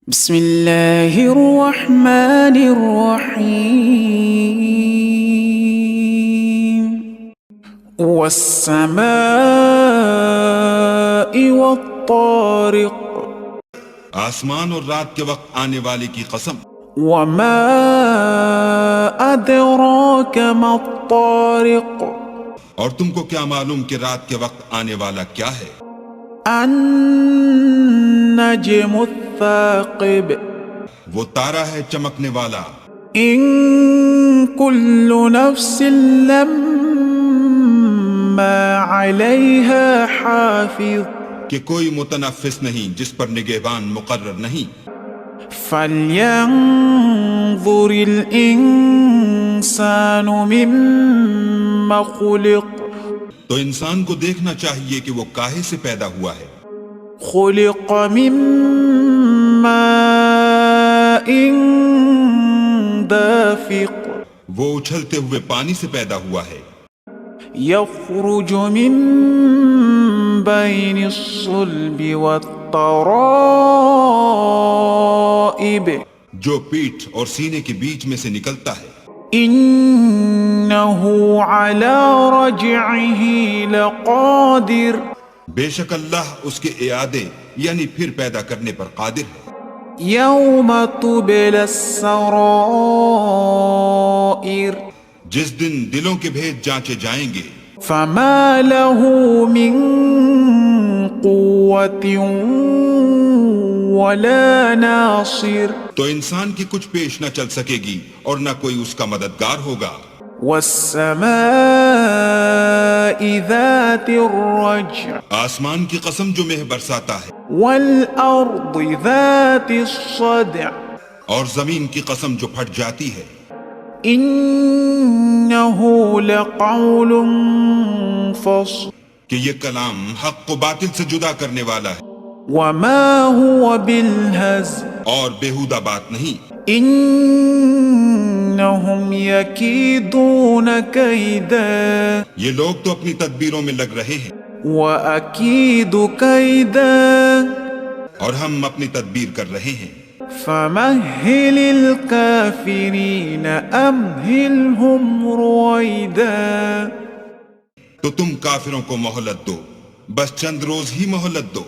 بسم اللہ الرحمن الرحیم والسماء والطارق آسمان اور رات کے وقت آنے والے کی قسم وما ادراک ما الطارق اور تم کو کیا معلوم کہ رات کے وقت آنے والا کیا ہے النجم الثاقب وہ تارا ہے چمکنے والا ان کل نفس لما علیہا حافظ کہ کوئی متنفس نہیں جس پر نگہبان مقرر نہیں فَلْيَنظُرِ الْإِنسَانُ مِمَّ خُلِقَ تو انسان کو دیکھنا چاہیے کہ وہ کاہے سے پیدا ہوا ہے خُلِقَ مِن مَاءٍ دَافِقٍ وہ اچھلتے ہوئے پانی سے پیدا ہوا ہے يَخْرُجُ مِن بَيْنِ الصُّلْبِ وَالتَّرَائِبِ جو پیٹھ اور سینے کے بیچ میں سے نکلتا ہے إِنَّهُ عَلَى رَجْعِهِ لَقَادِرٌ بے شک اللہ اس کے اعادے یعنی پھر پیدا کرنے پر قادر ہے يَوْمَ تُبْلَى السَّرَائِرُ جس دن دلوں کے بھید جانچے جائیں گے فَمَا لَهُ مِن قُوَّةٍ وَلَا نَاصِرٍ تو انسان کی کچھ پیش نہ چل سکے گی اور نہ کوئی اس کا مددگار ہوگا وَالسَّمَاءِ ذَاتِ الرَّجْعِ آسمان کی قسم جو مہ برساتا ہے وَالْأَرْضِ ذَاتِ الصَّدْعِ اور زمین کی قسم جو پھٹ جاتی ہے إِنَّهُ لَقَوْلٌ فَصْلٌ کہ یہ کلام حق کو باطل سے جدا کرنے والا ہے وَمَا هُوَ بِالْهَزْلِ اور بیہودہ بات نہیں إِنَّهُمْ يَكِيدُونَ كَيْدًا یہ لوگ تو اپنی تدبیروں میں لگ رہے ہیں وَأَكِيدُ كَيْدًا اور ہم اپنی تدبیر کر رہے ہیں فَمَهِّلِ الْكَافِرِينَ أَمْهِلْهُمْ رُوَيْدًا تو تم کافروں کو مہلت دو بس چند روز ہی مہلت دو